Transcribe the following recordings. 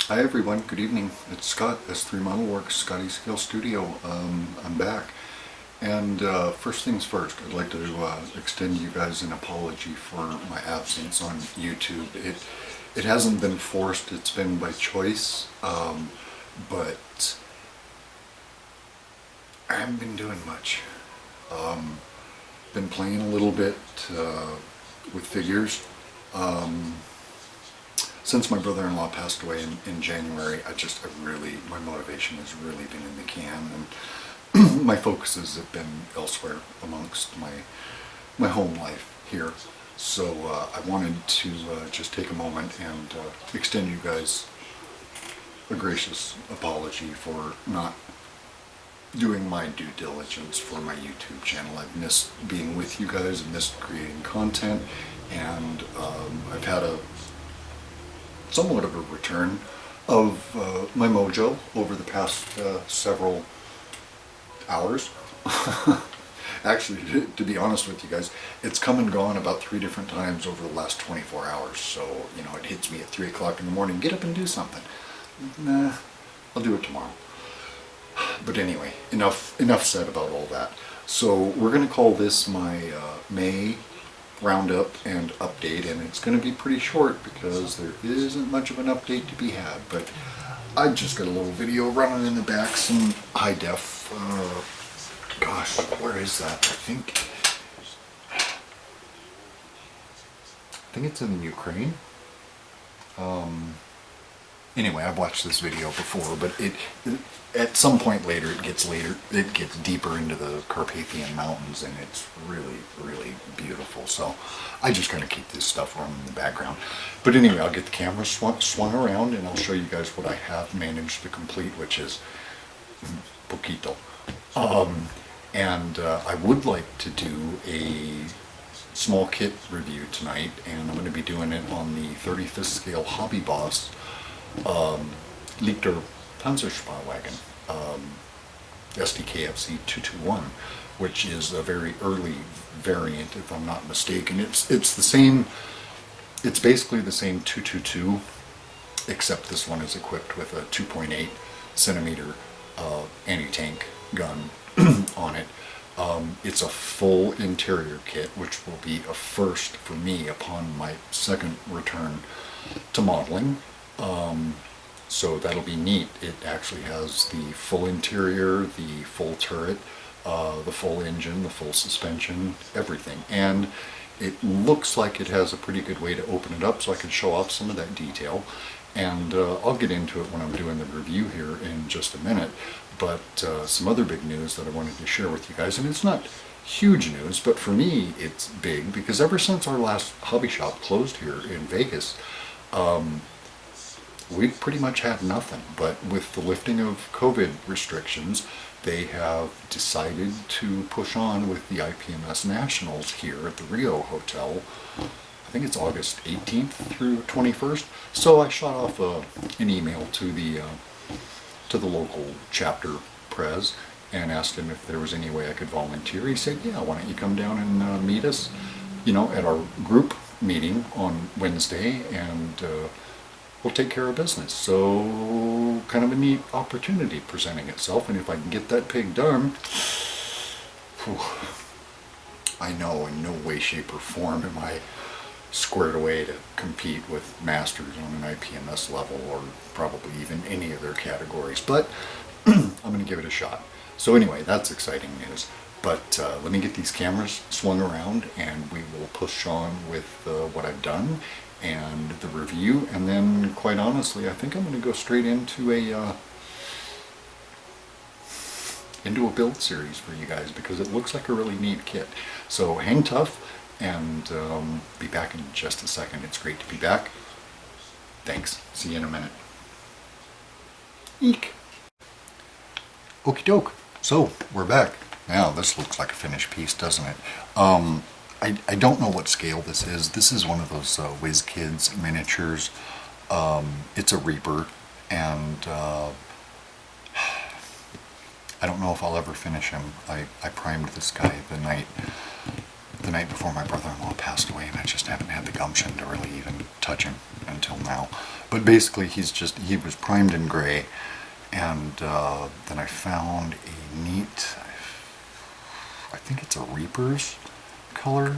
Hi everyone, good evening. It's Scott, S3 Model Works, Scotty Scale Studio. I'm back. And first things first, I'd like to extend you guys an apology for my absence on YouTube. It hasn't been forced, it's been by choice, but I haven't been doing much. Been playing a little bit with figures. Since my brother-in-law passed away in January, my motivation has really been in the can, and my focuses have been elsewhere amongst my home life here. So I wanted to just take a moment and extend you guys a gracious apology for not doing my due diligence for my YouTube channel. I've missed being with you guys, I've missed creating content, and I've had somewhat of a return of my mojo over the past several hours. Actually, to be honest with you guys, it's come and gone about 3 different times over the last 24 hours. So, it hits me at 3 o'clock in the morning, get up and do something. Nah, I'll do it tomorrow. But anyway, enough said about all that. So we're going to call this my May roundup and update, and it's going to be pretty short because there isn't much of an update to be had, but I just got a little video running in the back, some high def, gosh, where is that? I think it's in Ukraine. Anyway, I've watched this video before, but at some point later, it gets deeper into the Carpathian Mountains, and it's really, really beautiful. So I just kind of keep this stuff running in the background. But anyway, I'll get the camera swung around, and I'll show you guys what I have managed to complete, which is poquito. I would like to do a small kit review tonight, and I'm going to be doing it on the 35th scale Hobby Boss Leicheter Panzerspahwagen Sd.Kfz.221, which is a very early variant, if I'm not mistaken. It's basically the same 222, except this one is equipped with a 2.8 centimeter anti-tank gun on it. It's a full interior kit, which will be a first for me upon my second return to modeling. So that'll be neat. It actually has the full interior, the full turret, the full engine, the full suspension, everything. And it looks like it has a pretty good way to open it up, so I can show off some of that detail. And I'll get into it when I'm doing the review here in just a minute. But some other big news that I wanted to share with you guys, and it's not huge news, but for me it's big because ever since our last hobby shop closed here in Vegas, we've pretty much had nothing. But with the lifting of COVID restrictions, they have decided to push on with the Ipms Nationals here at the Rio Hotel. I think it's August 18th through 21st. So I shot off an email to the local chapter prez and asked him if there was any way I could volunteer. He said, yeah, why don't you come down and meet us, at our group meeting on Wednesday, and we'll take care of business. So kind of a neat opportunity presenting itself, and if I can get that pig done, whew, I know in no way, shape, or form am I squared away to compete with masters on an IPMS level, or probably even any of their categories, but I'm going to give it a shot. So anyway, that's exciting news. But let me get these cameras swung around, and we will push on with what I've done and the review, and then quite honestly I think I'm going to go straight into a build series for you guys, because it looks like a really neat kit. So hang tough, and be back in just a second. It's great to be back. Thanks. See you in a minute. Eek. Okie doke. So we're back. Now this looks like a finished piece, doesn't it? I don't know what scale this is. This is one of those WizKids miniatures. It's a Reaper, and I don't know if I'll ever finish him. I primed this guy the night before my brother-in-law passed away, and I just haven't had the gumption to really even touch him until now. But basically, he was primed in gray, and then I found a neat, I think it's a Reaper's color,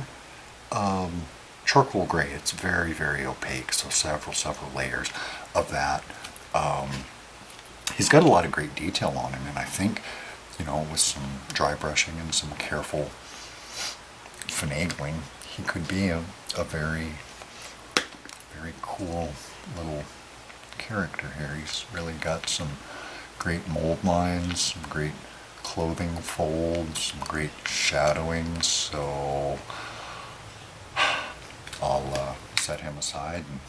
charcoal gray. It's very, very opaque, so several layers of that. He's got a lot of great detail on him, and I think, with some dry brushing and some careful finagling, he could be a very, very cool little character here. He's really got some great mold lines, some great clothing folds, some great shadowing, so I'll set him aside and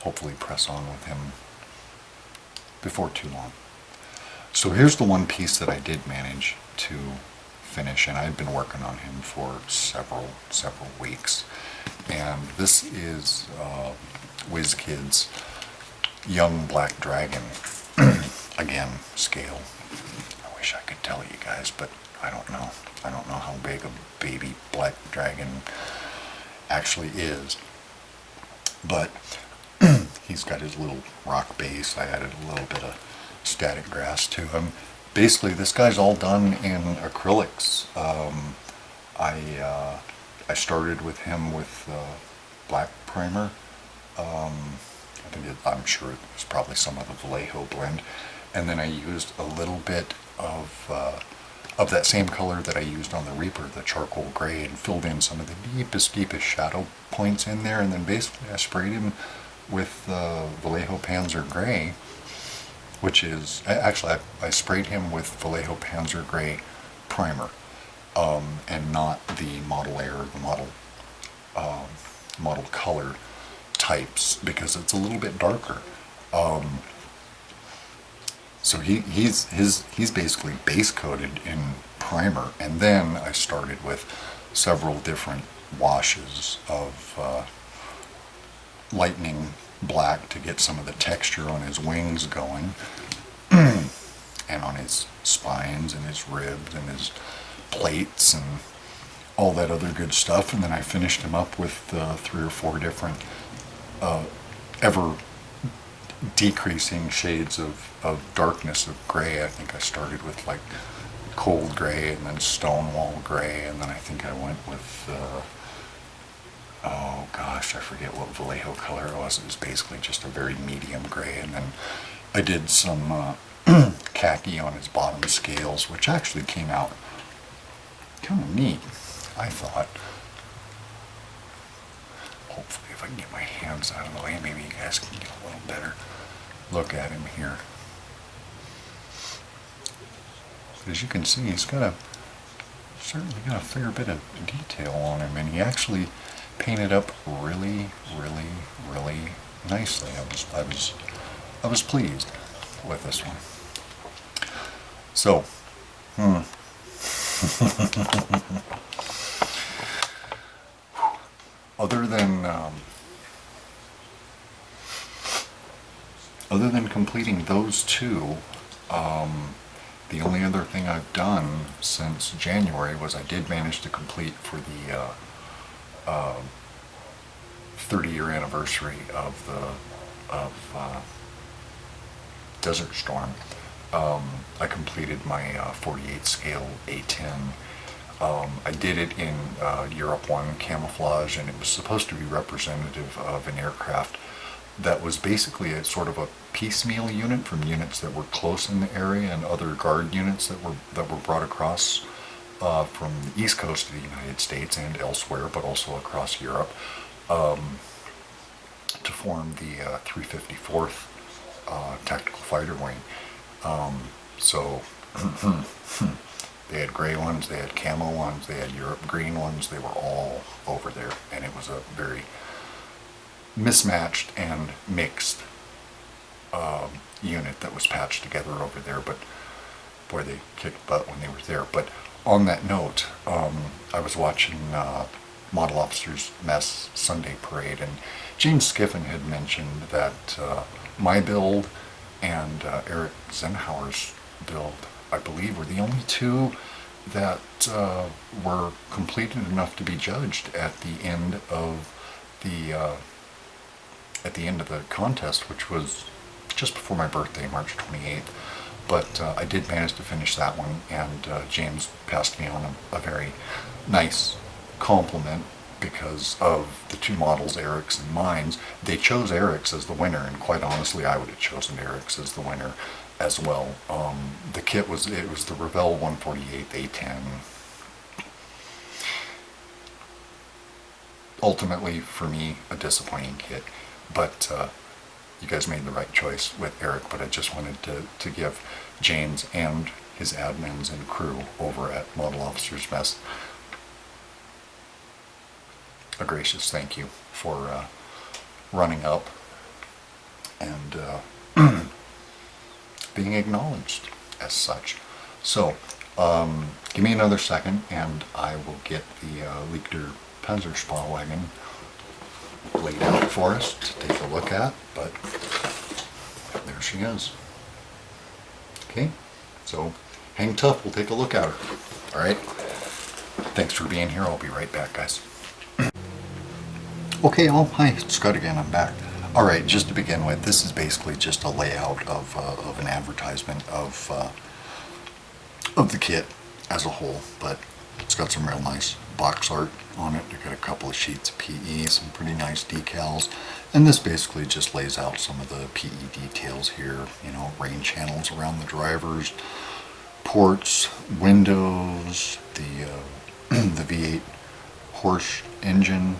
hopefully press on with him before too long. So here's the one piece that I did manage to finish, and I've been working on him for several weeks, and this is WizKids Young Black Dragon, again, scale. I wish I could tell you guys, but I don't know. I don't know how big a baby black dragon actually is. But he's got his little rock base. I added a little bit of static grass to him. Basically, this guy's all done in acrylics. I started with him with black primer. I'm sure it was probably some of the Vallejo blend, and then I used a little bit of that same color that I used on the Reaper, the charcoal gray, and filled in some of the deepest shadow points in there, and then basically I sprayed him with Vallejo Panzer gray, which is actually I sprayed him with Vallejo Panzer gray primer, and not the model air, the model color types, because it's a little bit darker. So he's basically base coated in primer, and then I started with several different washes of lightning black to get some of the texture on his wings going, and on his spines and his ribs and his plates and all that other good stuff. And then I finished him up with 3 or 4 different ever decreasing shades of darkness of gray. I think I started with like cold gray, and then stonewall gray, and then I think I went with oh gosh, I forget what Vallejo color it was. It was basically just a very medium gray, and then I did some khaki on his bottom scales, which actually came out kind of neat, I thought. Hopefully, if I can get my hands out of the way, maybe you guys can get a little better look at him here. As you can see, he's certainly got a fair bit of detail on him, and he actually painted up really nicely. I was pleased with this one. So, other than completing those two, the only other thing I've done since January was I did manage to complete for the 30-year anniversary of Desert Storm. I completed my 48 scale A10. I did it in Europe 1 camouflage, and it was supposed to be representative of an aircraft that was basically a sort of a piecemeal unit from units that were close in the area and other guard units that were brought across from the east coast of the United States and elsewhere, but also across Europe, to form the 354th Tactical Fighter Wing. So they had gray ones, they had camo ones, they had Europe green ones, they were all over there, and it was a very mismatched and mixed unit that was patched together over there, but boy, they kicked butt when they were there. But on that note, I was watching Model Officers Mess Sunday Parade, and James Skiffen had mentioned that my build and Eric Zenhauer's build, I believe, were the only two that were completed enough to be judged at the end of the at the end of the contest, which was just before my birthday, March 28th. But I did manage to finish that one, and James passed me on a very nice compliment because of the two models, Eric's and mine's. They chose Eric's as the winner, and quite honestly, I would have chosen Eric's as the winner as well. The kit was the Revell 148 A10. Ultimately, for me, a disappointing kit, but you guys made the right choice with Eric. But I just wanted to give James and his admins and crew over at Model Officers Mess a gracious thank you for running up and being acknowledged as such. So, give me another second and I will get the Leicheter Panzerspahwagen laid out for us to take a look at, but there she is. Okay, so hang tough, we'll take a look at her. Alright, thanks for being here, I'll be right back, guys. Okay, hi, it's Scott again, I'm back. Alright, just to begin with, this is basically just a layout of an advertisement of the kit as a whole, but it's got some real nice box art on it. You've got a couple of sheets of PE, some pretty nice decals, and this basically just lays out some of the PE details here, you know, rain channels around the drivers, ports, windows, the the V8 horse engine,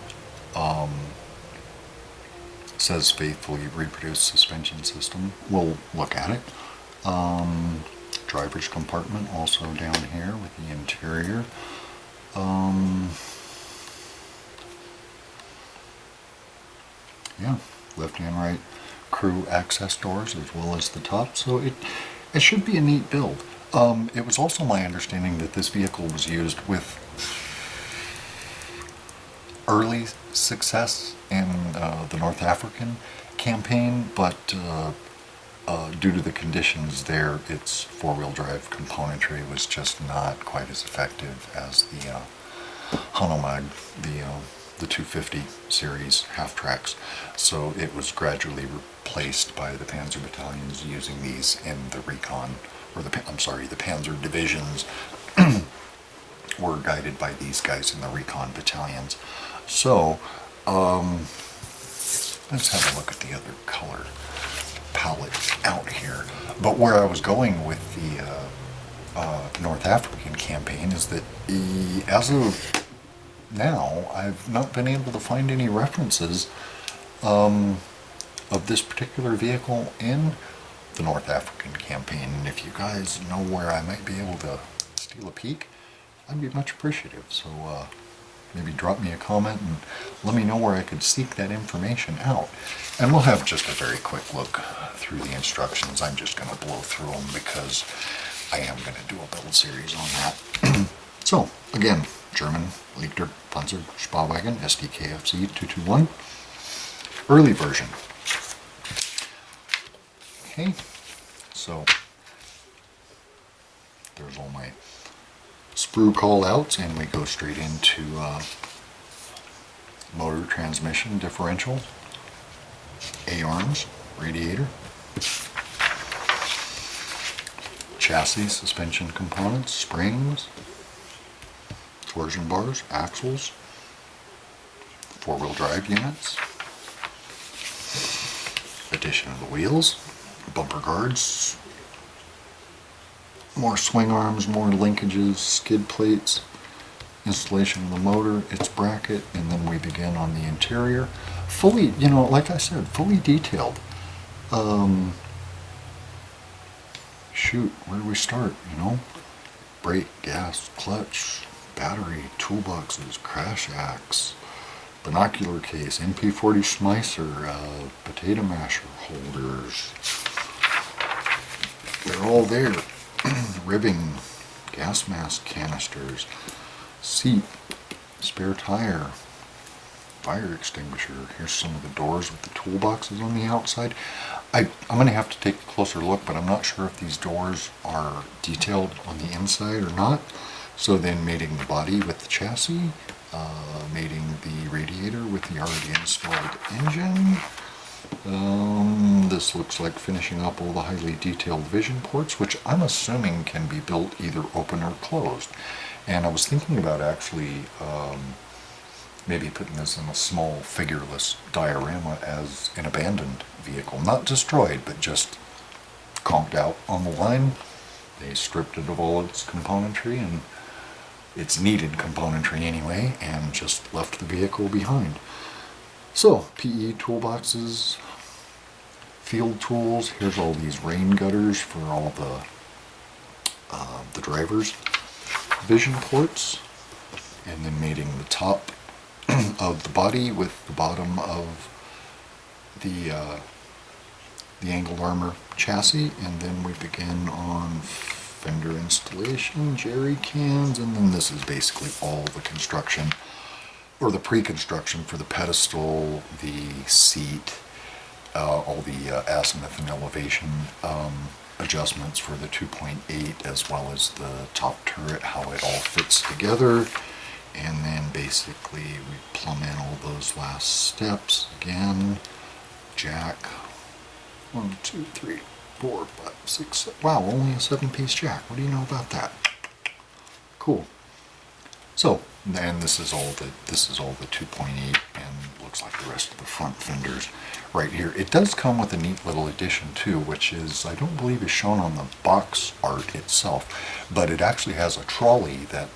says faithfully reproduced suspension system. We'll look at it. Driver's compartment also down here with the interior. Yeah, left and right crew access doors as well as the top, so it should be a neat build. It was also my understanding that this vehicle was used with early success in the North African campaign, but due to the conditions there, its four-wheel drive componentry was just not quite as effective as the Hanomag, the 250 series half-tracks. So it was gradually replaced by the Panzer battalions using these in the recon, or the Panzer divisions were guided by these guys in the recon battalions. So, let's have a look at the other color palette out here. But where I was going with the North African campaign is that as of now, I've not been able to find any references of this particular vehicle in the North African campaign. And if you guys know where I might be able to steal a peek, I'd be much appreciative. So maybe drop me a comment and let me know where I could seek that information out. And we'll have just a very quick look through the instructions. I'm just going to blow through them because I am going to do a build series on that. So, again, German Leicheter Panzerspahwagen Sd.Kfz.221, early version. Okay, so there's all my sprue call outs, and we go straight into motor, transmission, differential, A-arms, radiator, chassis, suspension components, springs, torsion bars, axles, four-wheel drive units, addition of the wheels, bumper guards, more swing arms, more linkages, skid plates, installation of the motor, its bracket, and then we begin on the interior. Fully, you know, like I said, fully detailed. Shoot, where do we start, you know? Brake, gas, clutch, battery, toolboxes, crash axe, binocular case, MP40 Schmeisser, potato masher holders. They're all there. Ribbing, gas mask canisters, seat, spare tire, fire extinguisher. Here's some of the doors with the toolboxes on the outside. I'm going to have to take a closer look, but I'm not sure if these doors are detailed on the inside or not. So then mating the body with the chassis, mating the radiator with the already installed engine. This looks like finishing up all the highly detailed vision ports, which I'm assuming can be built either open or closed. And I was thinking about actually maybe putting this in a small figureless diorama as an abandoned vehicle. Not destroyed, but just conked out on the line. They stripped it of all its componentry and its needed componentry anyway, and just left the vehicle behind. So, PE toolboxes, field tools. Here's all these rain gutters for all the drivers' vision ports, and then mating the top of the body with the bottom of the angled armor chassis, and then we begin on Fender Installation, jerry cans, and then this is basically all the construction, or the pre-construction for the pedestal, the seat, all the azimuth and elevation adjustments for the 2.8, as well as the top turret, how it all fits together. And then basically we plumb in all those last steps again. Jack, 1, 2, 3, 4, 5, 6, 7. Wow, only a 7-piece jack. What do you know about that? Cool. So, and this is all the 2.8, and looks like the rest of the front fenders right here. It does come with a neat little addition too, which is, I don't believe is shown on the box art itself, but it actually has a trolley that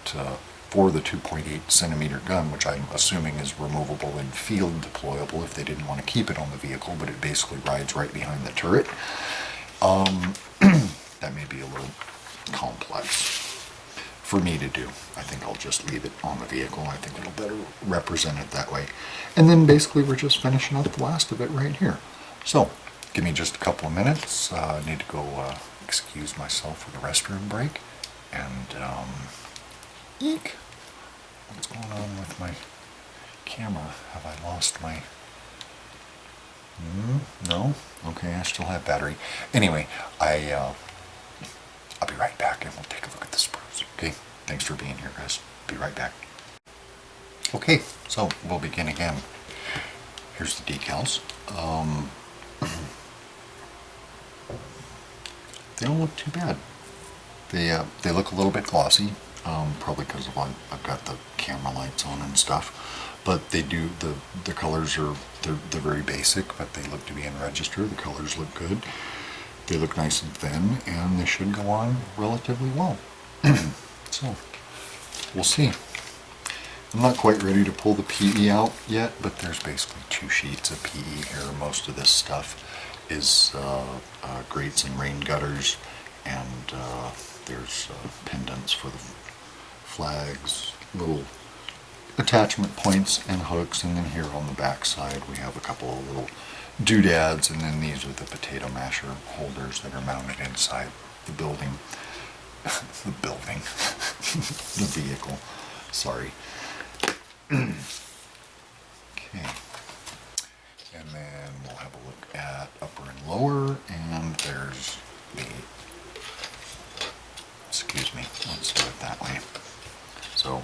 for the 2.8 centimeter gun, which I'm assuming is removable and field deployable if they didn't want to keep it on the vehicle, but it basically rides right behind the turret. That may be a little complex for me to do. I think I'll just leave it on the vehicle. I think it'll better represent it that way. And then basically we're just finishing up the last of it right here. So, give me just a couple of minutes. I need to go excuse myself for the restroom break. And, eek! What's going on with my camera? Have I lost my... No? Okay, I still have battery. Anyway, I'll be right back and we'll take a look at the sprues. Okay? Thanks for being here, guys. Be right back. Okay, so we'll begin again. Here's the decals. They don't look too bad. They look a little bit glossy, probably because of I've got the camera lights on and stuff. But they do, the colors are, they're very basic, but they look to be in register. The colors look good. They look nice and thin, and they should go on relatively well. So, we'll see. I'm not quite ready to pull the PE out yet, but there's basically 2 sheets of PE here. Most of this stuff is grates and rain gutters, and there's pendants for the flags, little attachment points and hooks, and then here on the back side we have a couple of little doodads, and then these are the potato masher holders that are mounted inside the building. The vehicle. Sorry. Okay. And then we'll have a look at upper and lower, and there's the, excuse me, let's do it that way. So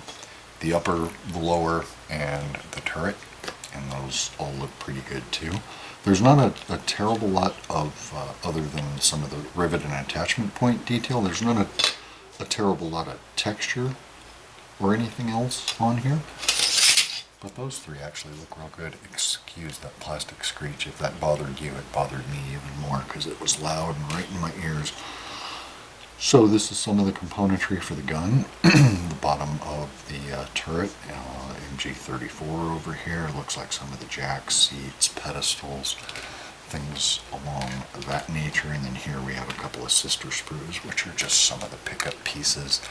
the upper, the lower, and the turret, and those all look pretty good too. There's not a terrible lot of, other than some of the rivet and attachment point detail, there's not a terrible lot of texture or anything else on here. But those 3 actually look real good. Excuse that plastic screech. If that bothered you, it bothered me even more because it was loud and right in my ears. So this is some of the componentry for the gun. The bottom of the turret, MG34 over here. Looks like some of the jack seats, pedestals, things along that nature. And then here we have a couple of sister sprues, which are just some of the pickup pieces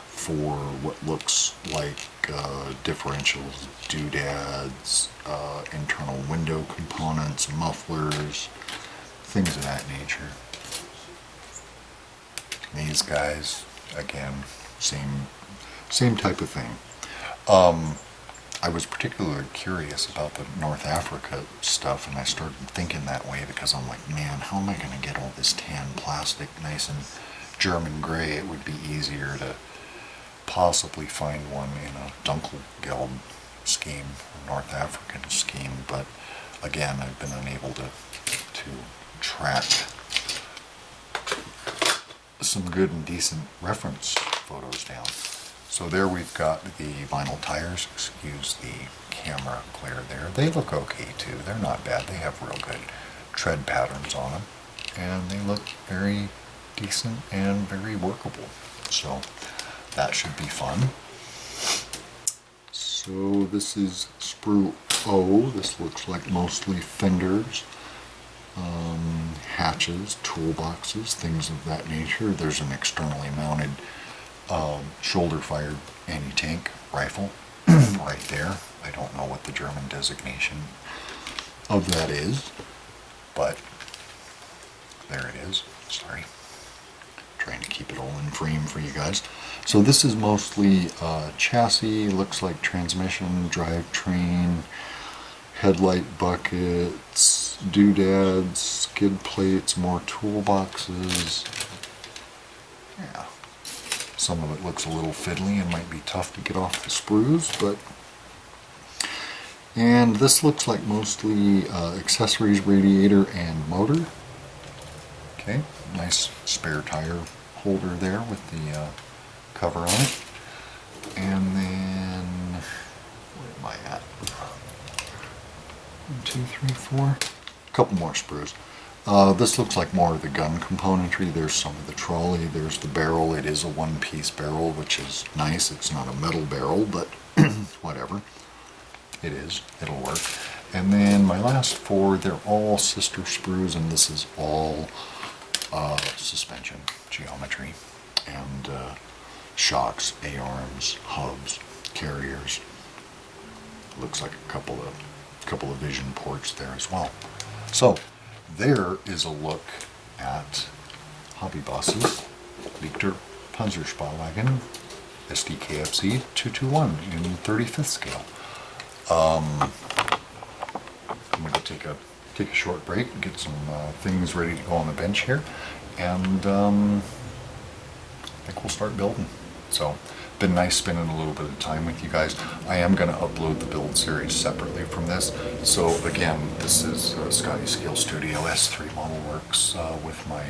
for what looks like differentials, doodads, internal window components, mufflers, things of that nature. These guys, again, same type of thing. I was particularly curious about the North Africa stuff, and I started thinking that way because I'm like, man, how am I going to get all this tan plastic nice and German gray? It would be easier to possibly find one in a Dunkelgelb scheme, a North African scheme, but again, I've been unable to track some good and decent reference photos down. So there we've got the vinyl tires, excuse the camera glare there. They look okay too, they're not bad, they have real good tread patterns on them, and they look very decent and very workable. So that should be fun. So this is sprue O. This looks like mostly fenders, hatches, toolboxes, things of that nature. There's an externally mounted shoulder-fired anti-tank rifle right there. I don't know what the German designation of that is, but there it is. Sorry. Trying to keep it all in frame for you guys. So this is mostly chassis, looks like transmission, drivetrain, headlight buckets, doodads, skid plates, more toolboxes. Yeah. Some of it looks a little fiddly and might be tough to get off the sprues, but... And this looks like mostly accessories, radiator, and motor. Okay, nice spare tire holder there with the cover on it. And then, where am I at? 1, 2, 3, 4. A couple more sprues. This looks like more of the gun componentry. There's some of the trolley. There's the barrel. It is a one-piece barrel, which is nice. It's not a metal barrel, but whatever. It is. It'll work. And then my last 4, they're all sister sprues, and this is all suspension, geometry, and shocks, A-arms, hubs, carriers. Looks like a couple of vision ports there as well. So there is a look at Hobby Boss's Leicheter Panzerspahwagen Sd.Kfz.221 in 35th scale. I'm going to take a short break and get some things ready to go on the bench here, and I think we'll start building. So, been nice spending a little bit of time with you guys. I am going to upload the build series separately from this. So again, this is Scotty Scale Studio S3 Model Works with my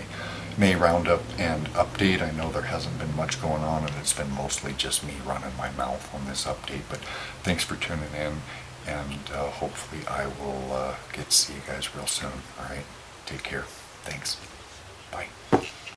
May roundup and update. I know there hasn't been much going on, and it's been mostly just me running my mouth on this update, but thanks for tuning in, and hopefully I will get to see you guys real soon. Alright, take care. Thanks. Bye.